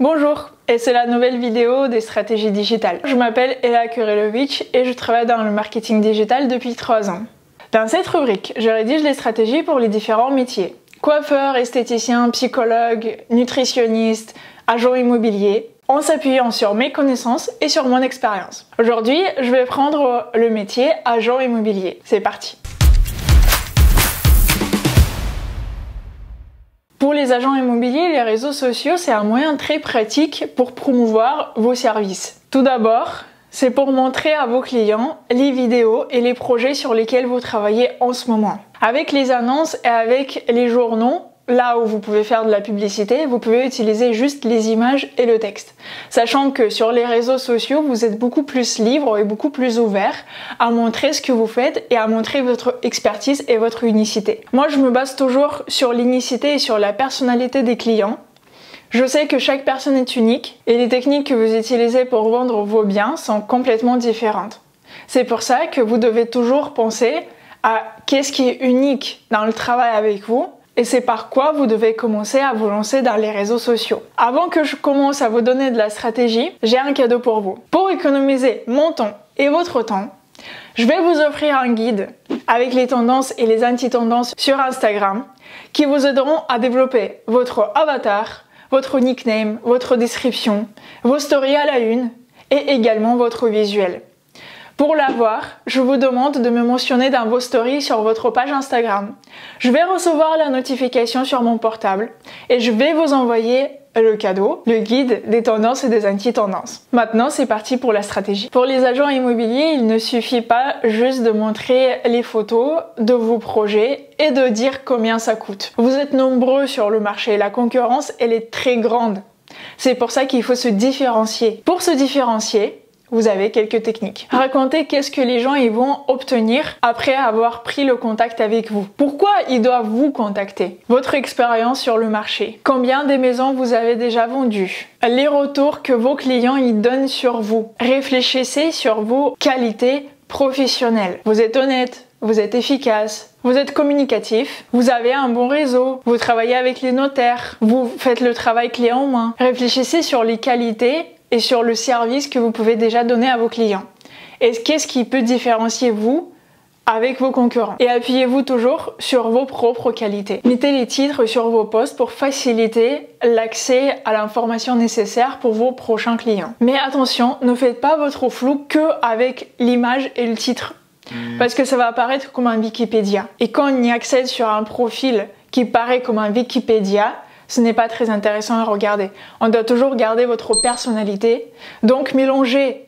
Bonjour, et c'est la nouvelle vidéo des stratégies digitales. Je m'appelle Ella Kurelovic et je travaille dans le marketing digital depuis 3 ans. Dans cette rubrique, je rédige les stratégies pour les différents métiers. Coiffeur, esthéticien, psychologue, nutritionniste, agent immobilier, en s'appuyant sur mes connaissances et sur mon expérience. Aujourd'hui, je vais prendre le métier agent immobilier. C'est parti! Pour les agents immobiliers, les réseaux sociaux, c'est un moyen très pratique pour promouvoir vos services. Tout d'abord, c'est pour montrer à vos clients les vidéos et les projets sur lesquels vous travaillez en ce moment. Avec les annonces et avec les journaux, là où vous pouvez faire de la publicité, vous pouvez utiliser juste les images et le texte. Sachant que sur les réseaux sociaux, vous êtes beaucoup plus libre et beaucoup plus ouvert à montrer ce que vous faites et à montrer votre expertise et votre unicité. Moi, je me base toujours sur l'unicité et sur la personnalité des clients. Je sais que chaque personne est unique et les techniques que vous utilisez pour vendre vos biens sont complètement différentes. C'est pour ça que vous devez toujours penser à qu'est-ce qui est unique dans le travail avec vous. Et c'est par quoi vous devez commencer à vous lancer dans les réseaux sociaux. Avant que je commence à vous donner de la stratégie, j'ai un cadeau pour vous. Pour économiser mon temps et votre temps, je vais vous offrir un guide avec les tendances et les anti-tendances sur Instagram qui vous aideront à développer votre avatar, votre nickname, votre description, vos stories à la une et également votre visuel. Pour l'avoir, je vous demande de me mentionner dans vos stories sur votre page Instagram. Je vais recevoir la notification sur mon portable et je vais vous envoyer le cadeau, le guide des tendances et des anti-tendances. Maintenant, c'est parti pour la stratégie. Pour les agents immobiliers, il ne suffit pas juste de montrer les photos de vos projets et de dire combien ça coûte. Vous êtes nombreux sur le marché, la concurrence, elle est très grande. C'est pour ça qu'il faut se différencier. Pour se différencier, vous avez quelques techniques. Racontez qu'est-ce que les gens ils vont obtenir après avoir pris le contact avec vous. Pourquoi ils doivent vous contacter? Votre expérience sur le marché. Combien de maisons vous avez déjà vendues? Les retours que vos clients ils donnent sur vous. Réfléchissez sur vos qualités professionnelles. Vous êtes honnête, vous êtes efficace, vous êtes communicatif, vous avez un bon réseau, vous travaillez avec les notaires, vous faites le travail clé en main. Réfléchissez sur les qualités et sur le service que vous pouvez déjà donner à vos clients. Et qu'est-ce qui peut différencier vous avec vos concurrents? Et appuyez-vous toujours sur vos propres qualités. Mettez les titres sur vos posts pour faciliter l'accès à l'information nécessaire pour vos prochains clients. Mais attention, ne faites pas votre flou que avec l'image et le titre. Parce que ça va apparaître comme un Wikipédia. Et quand on y accède sur un profil qui paraît comme un Wikipédia, ce n'est pas très intéressant à regarder. On doit toujours garder votre personnalité. Donc, mélangez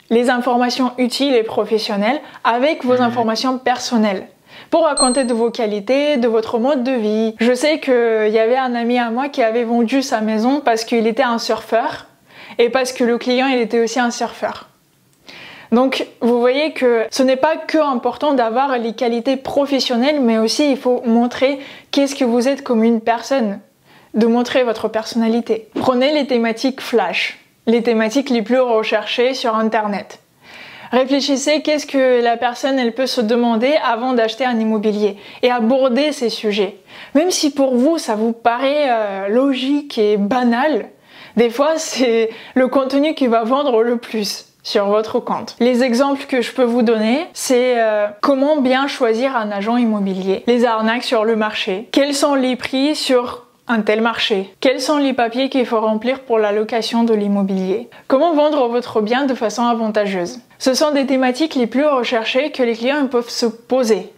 les informations utiles et professionnelles avec vos informations personnelles pour raconter de vos qualités, de votre mode de vie. Je sais qu'il y avait un ami à moi qui avait vendu sa maison parce qu'il était un surfeur et parce que le client il était aussi un surfeur. Donc, vous voyez que ce n'est pas que important d'avoir les qualités professionnelles, mais aussi il faut montrer qu'est-ce que vous êtes comme une personne. De montrer votre personnalité. Prenez les thématiques flash, les thématiques les plus recherchées sur Internet. Réfléchissez qu'est-ce que la personne elle peut se demander avant d'acheter un immobilier et abordez ces sujets. Même si pour vous ça vous paraît logique et banal, des fois c'est le contenu qui va vendre le plus sur votre compte. Les exemples que je peux vous donner, c'est comment bien choisir un agent immobilier, les arnaques sur le marché, quels sont les prix sur un tel marché. Quels sont les papiers qu'il faut remplir pour la location de l'immobilier? Comment vendre votre bien de façon avantageuse? Ce sont des thématiques les plus recherchées que les clients peuvent se poser.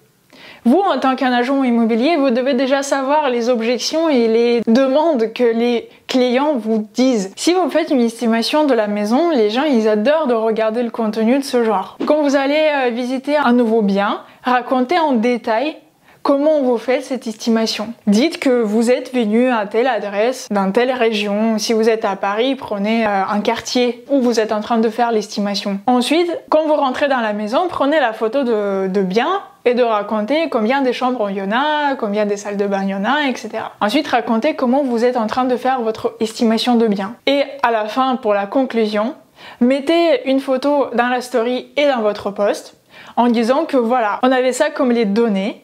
Vous, en tant qu'un agent immobilier, vous devez déjà savoir les objections et les demandes que les clients vous disent. Si vous faites une estimation de la maison, les gens, ils adorent de regarder le contenu de ce genre. Quand vous allez visiter un nouveau bien, racontez en détail comment vous faites cette estimation. Dites que vous êtes venu à telle adresse, dans telle région. Si vous êtes à Paris, prenez un quartier où vous êtes en train de faire l'estimation. Ensuite, quand vous rentrez dans la maison, prenez la photo de bien et de raconter combien de chambres il y en a, combien de salles de bain il y en a, etc. Ensuite, racontez comment vous êtes en train de faire votre estimation de bien. Et à la fin, pour la conclusion, mettez une photo dans la story et dans votre post en disant que voilà, on avait ça comme les données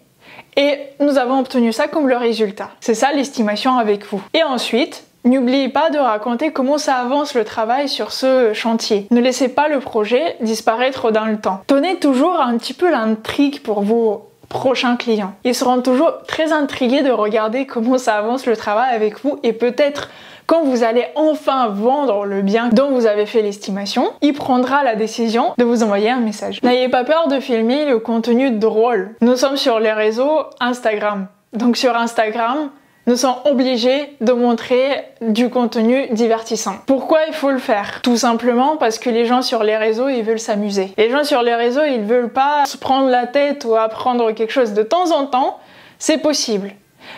et nous avons obtenu ça comme le résultat. C'est ça l'estimation avec vous. Et ensuite, N'oubliez pas de raconter comment ça avance le travail sur ce chantier. Ne laissez pas le projet disparaître dans le temps. Donnez toujours un petit peu l'intrigue pour vos prochains clients. Ils seront toujours très intrigués de regarder comment ça avance le travail avec vous et peut-être quand vous allez enfin vendre le bien dont vous avez fait l'estimation, il prendra la décision de vous envoyer un message. N'ayez pas peur de filmer le contenu drôle. Nous sommes sur les réseaux Instagram. Donc sur Instagram, nous sommes obligés de montrer du contenu divertissant. Pourquoi il faut le faire? Tout simplement parce que les gens sur les réseaux, ils veulent s'amuser. Les gens sur les réseaux, ils veulent pas se prendre la tête ou apprendre quelque chose. De temps en temps, c'est possible.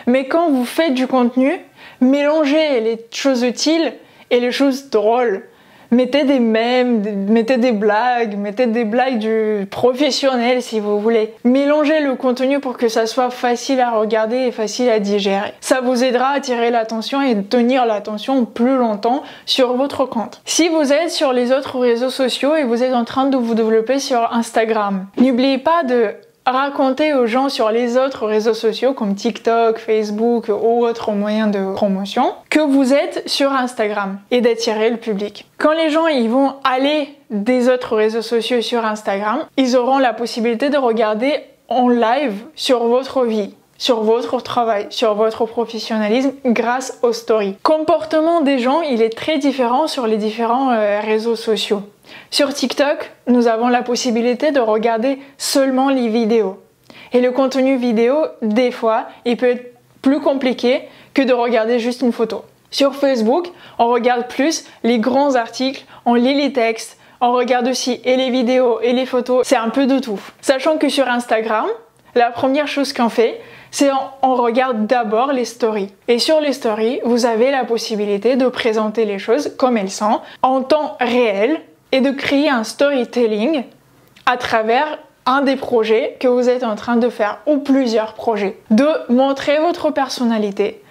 Mais quand vous faites du contenu, mélangez les choses utiles et les choses drôles. Mettez des mèmes, mettez des blagues du professionnel si vous voulez. Mélangez le contenu pour que ça soit facile à regarder et facile à digérer. Ça vous aidera à attirer l'attention et tenir l'attention plus longtemps sur votre compte. Si vous êtes sur les autres réseaux sociaux et vous êtes en train de vous développer sur Instagram, n'oubliez pas de raconter aux gens sur les autres réseaux sociaux comme TikTok, Facebook ou autres moyens de promotion que vous êtes sur Instagram et d'attirer le public. Quand les gens ils vont aller des autres réseaux sociaux sur Instagram, ils auront la possibilité de regarder en live sur votre vie, sur votre travail, sur votre professionnalisme grâce aux stories. Le comportement des gens, il est très différent sur les différents réseaux sociaux. Sur TikTok, nous avons la possibilité de regarder seulement les vidéos. Et le contenu vidéo, des fois, il peut être plus compliqué que de regarder juste une photo. Sur Facebook, on regarde plus les grands articles, on lit les textes, on regarde aussi et les vidéos et les photos, c'est un peu de tout. Sachant que sur Instagram, la première chose qu'on fait, c'est on regarde d'abord les stories. Et sur les stories, vous avez la possibilité de présenter les choses comme elles sont, en temps réel, et de créer un storytelling à travers un des projets que vous êtes en train de faire, ou plusieurs projets. De montrer votre personnalité,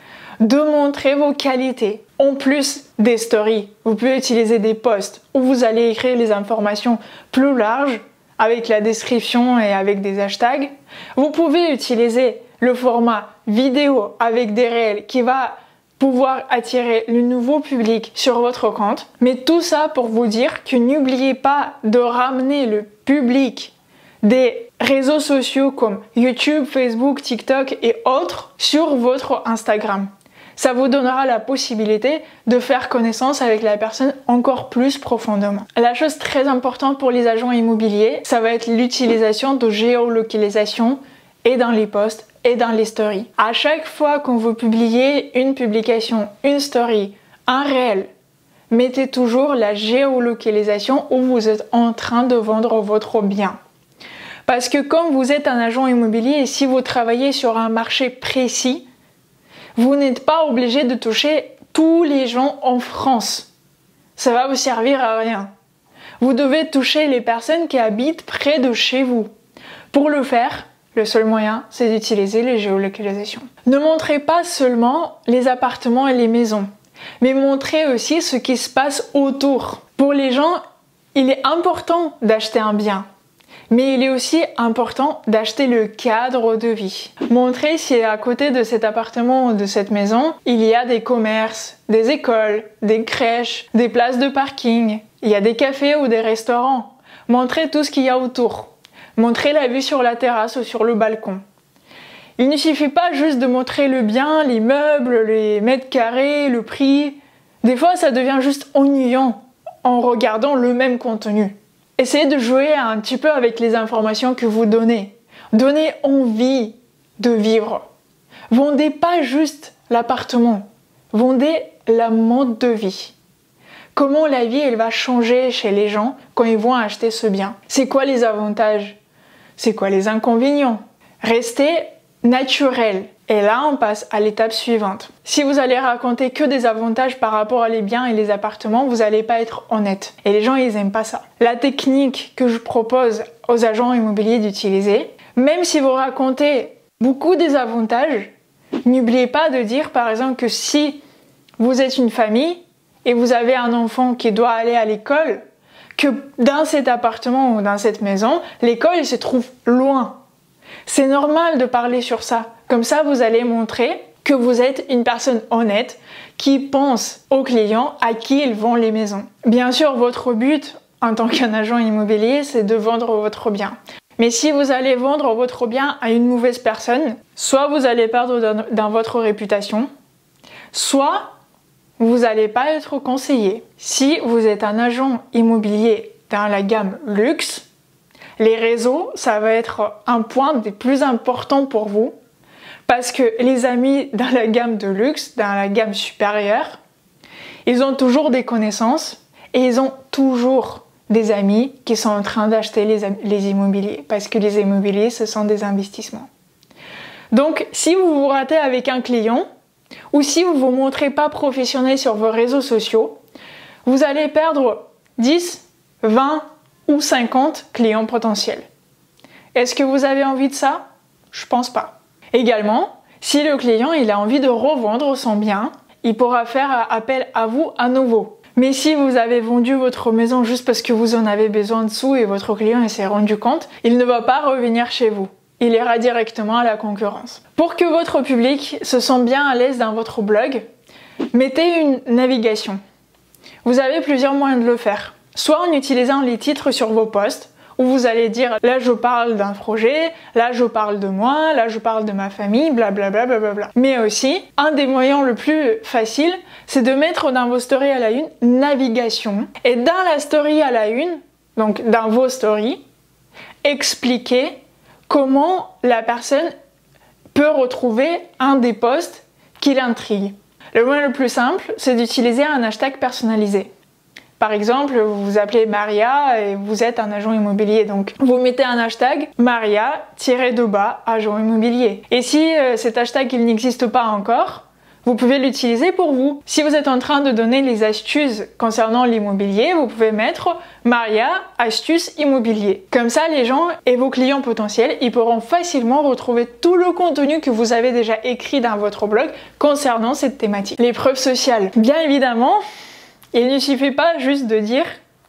de montrer vos qualités. En plus des stories, vous pouvez utiliser des posts où vous allez écrire les informations plus larges, avec la description et avec des hashtags. Vous pouvez utiliser le format vidéo avec des réels qui va pouvoir attirer le nouveau public sur votre compte. Mais tout ça pour vous dire que n'oubliez pas de ramener le public des réseaux sociaux comme YouTube, Facebook, TikTok et autres sur votre Instagram. Ça vous donnera la possibilité de faire connaissance avec la personne encore plus profondément. La chose très importante pour les agents immobiliers, ça va être l'utilisation de géolocalisation et dans les posts et dans les stories. À chaque fois qu'on vous publiez une publication, une story, un réel, mettez toujours la géolocalisation où vous êtes en train de vendre votre bien. Parce que comme vous êtes un agent immobilier et si vous travaillez sur un marché précis, vous n'êtes pas obligé de toucher tous les gens en France. Ça va vous servir à rien. Vous devez toucher les personnes qui habitent près de chez vous. Pour le faire, le seul moyen, c'est d'utiliser les géolocalisations. Ne montrez pas seulement les appartements et les maisons, mais montrez aussi ce qui se passe autour. Pour les gens, il est important d'acheter un bien, mais il est aussi important d'acheter le cadre de vie. Montrez si à côté de cet appartement ou de cette maison, il y a des commerces, des écoles, des crèches, des places de parking, il y a des cafés ou des restaurants. Montrez tout ce qu'il y a autour. Montrez la vue sur la terrasse ou sur le balcon. Il ne suffit pas juste de montrer le bien, les meubles, les mètres carrés, le prix. Des fois, ça devient juste ennuyant en regardant le même contenu. Essayez de jouer un petit peu avec les informations que vous donnez. Donnez envie de vivre. Vendez pas juste l'appartement. Vendez la mode de vie. Comment la vie elle va changer chez les gens quand ils vont acheter ce bien. C'est quoi les avantages? C'est quoi les inconvénients? Restez naturel. Et là, on passe à l'étape suivante. Si vous allez raconter que des avantages par rapport à les biens et les appartements, vous n'allez pas être honnête. Et les gens, ils aiment pas ça. La technique que je propose aux agents immobiliers d'utiliser, même si vous racontez beaucoup des avantages, n'oubliez pas de dire, par exemple, que si vous êtes une famille et vous avez un enfant qui doit aller à l'école, que dans cet appartement ou dans cette maison, l'école se trouve loin. C'est normal de parler sur ça. Comme ça, vous allez montrer que vous êtes une personne honnête qui pense aux clients à qui ils vendent les maisons. Bien sûr, votre but en tant qu'un agent immobilier, c'est de vendre votre bien. Mais si vous allez vendre votre bien à une mauvaise personne, soit vous allez perdre dans votre réputation, soit vous n'allez pas être conseillé. Si vous êtes un agent immobilier dans la gamme luxe, les réseaux, ça va être un point des plus importants pour vous parce que les amis dans la gamme de luxe, dans la gamme supérieure, ils ont toujours des connaissances et ils ont toujours des amis qui sont en train d'acheter les immobiliers parce que les immobiliers, ce sont des investissements. Donc, si vous vous ratez avec un client ou si vous ne vous montrez pas professionnel sur vos réseaux sociaux, vous allez perdre 10, 20 ou 50 clients potentiels. Est-ce que vous avez envie de ça? Je pense pas. Également, si le client il a envie de revendre son bien, il pourra faire appel à vous à nouveau. Mais si vous avez vendu votre maison juste parce que vous en avez besoin de sous et votre client s'est rendu compte, il ne va pas revenir chez vous. Il ira directement à la concurrence. Pour que votre public se sente bien à l'aise dans votre blog, mettez une navigation. Vous avez plusieurs moyens de le faire. Soit en utilisant les titres sur vos posts, où vous allez dire là je parle d'un projet, là je parle de moi, là je parle de ma famille, blablabla. Bla. Mais aussi, un des moyens le plus facile, c'est de mettre dans vos stories à la une navigation. Et dans la story à la une, donc dans vos stories, expliquez comment la personne peut retrouver un des posts qui l'intrigue. Le moyen le plus simple, c'est d'utiliser un hashtag personnalisé. Par exemple, vous vous appelez Maria et vous êtes un agent immobilier. Donc, vous mettez un hashtag Maria-, agent immobilier. Et si cet hashtag il n'existe pas encore, vous pouvez l'utiliser pour vous. Si vous êtes en train de donner les astuces concernant l'immobilier, vous pouvez mettre Maria, astuces immobilier. Comme ça, les gens et vos clients potentiels, ils pourront facilement retrouver tout le contenu que vous avez déjà écrit dans votre blog concernant cette thématique. Les preuves sociales. Bien évidemment, il ne suffit pas juste de dire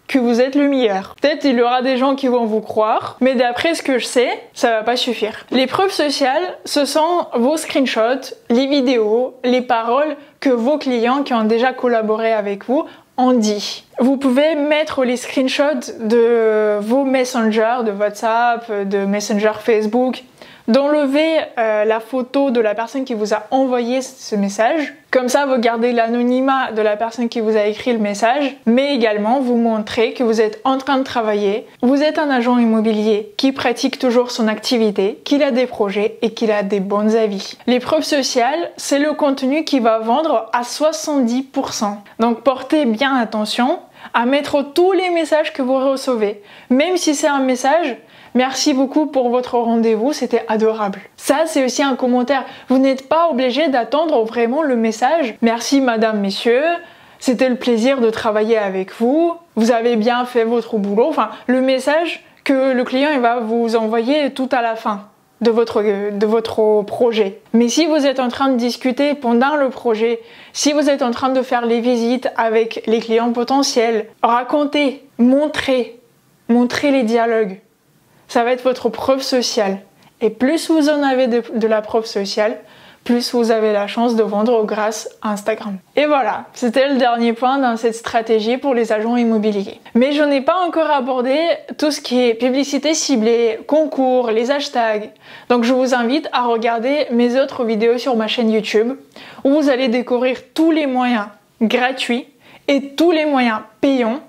que vous êtes le meilleur. Peut-être il y aura des gens qui vont vous croire, mais d'après ce que je sais, ça va pas suffire. Les preuves sociales, ce sont vos screenshots, les vidéos, les paroles que vos clients qui ont déjà collaboré avec vous ont dit. Vous pouvez mettre les screenshots de vos messengers, de WhatsApp, de Messenger Facebook, d'enlever la photo de la personne qui vous a envoyé ce message. Comme ça, vous gardez l'anonymat de la personne qui vous a écrit le message, mais également vous montrez que vous êtes en train de travailler, vous êtes un agent immobilier qui pratique toujours son activité, qu'il a des projets et qu'il a des bons avis. Les preuves sociales, c'est le contenu qui va vendre à 70%. Donc portez bien attention à mettre tous les messages que vous recevez. Même si c'est un message, merci beaucoup pour votre rendez-vous, c'était adorable. Ça, c'est aussi un commentaire. Vous n'êtes pas obligé d'attendre vraiment le message. Merci madame, messieurs, c'était le plaisir de travailler avec vous. Vous avez bien fait votre boulot. Enfin, le message que le client il va vous envoyer tout à la fin de votre projet. Mais si vous êtes en train de discuter pendant le projet, si vous êtes en train de faire les visites avec les clients potentiels, racontez, montrez les dialogues. Ça va être votre preuve sociale. Et plus vous en avez de la preuve sociale, plus vous avez la chance de vendre grâce à Instagram. Et voilà, c'était le dernier point dans cette stratégie pour les agents immobiliers. Mais je n'ai pas encore abordé tout ce qui est publicité ciblée, concours, les hashtags. Donc je vous invite à regarder mes autres vidéos sur ma chaîne YouTube où vous allez découvrir tous les moyens gratuits et tous les moyens payants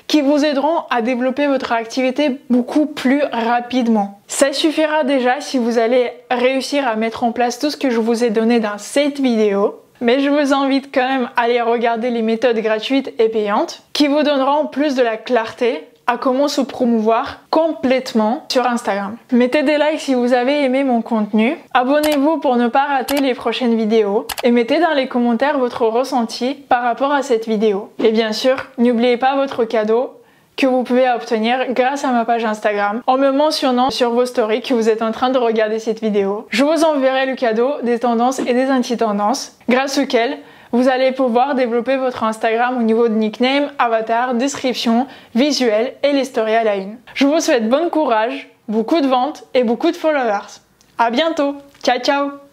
qui vous aideront à développer votre activité beaucoup plus rapidement. Ça suffira déjà si vous allez réussir à mettre en place tout ce que je vous ai donné dans cette vidéo. Mais je vous invite quand même à aller regarder les méthodes gratuites et payantes qui vous donneront plus de la clarté à comment se promouvoir complètement sur Instagram. Mettez des likes si vous avez aimé mon contenu, abonnez-vous pour ne pas rater les prochaines vidéos et mettez dans les commentaires votre ressenti par rapport à cette vidéo. Et bien sûr, n'oubliez pas votre cadeau que vous pouvez obtenir grâce à ma page Instagram en me mentionnant sur vos stories que vous êtes en train de regarder cette vidéo. Je vous enverrai le cadeau des tendances et des anti-tendances grâce auxquelles vous allez pouvoir développer votre Instagram au niveau de nickname, avatar, description, visuel et les stories à la une. Je vous souhaite bon courage, beaucoup de ventes et beaucoup de followers. À bientôt. Ciao ciao.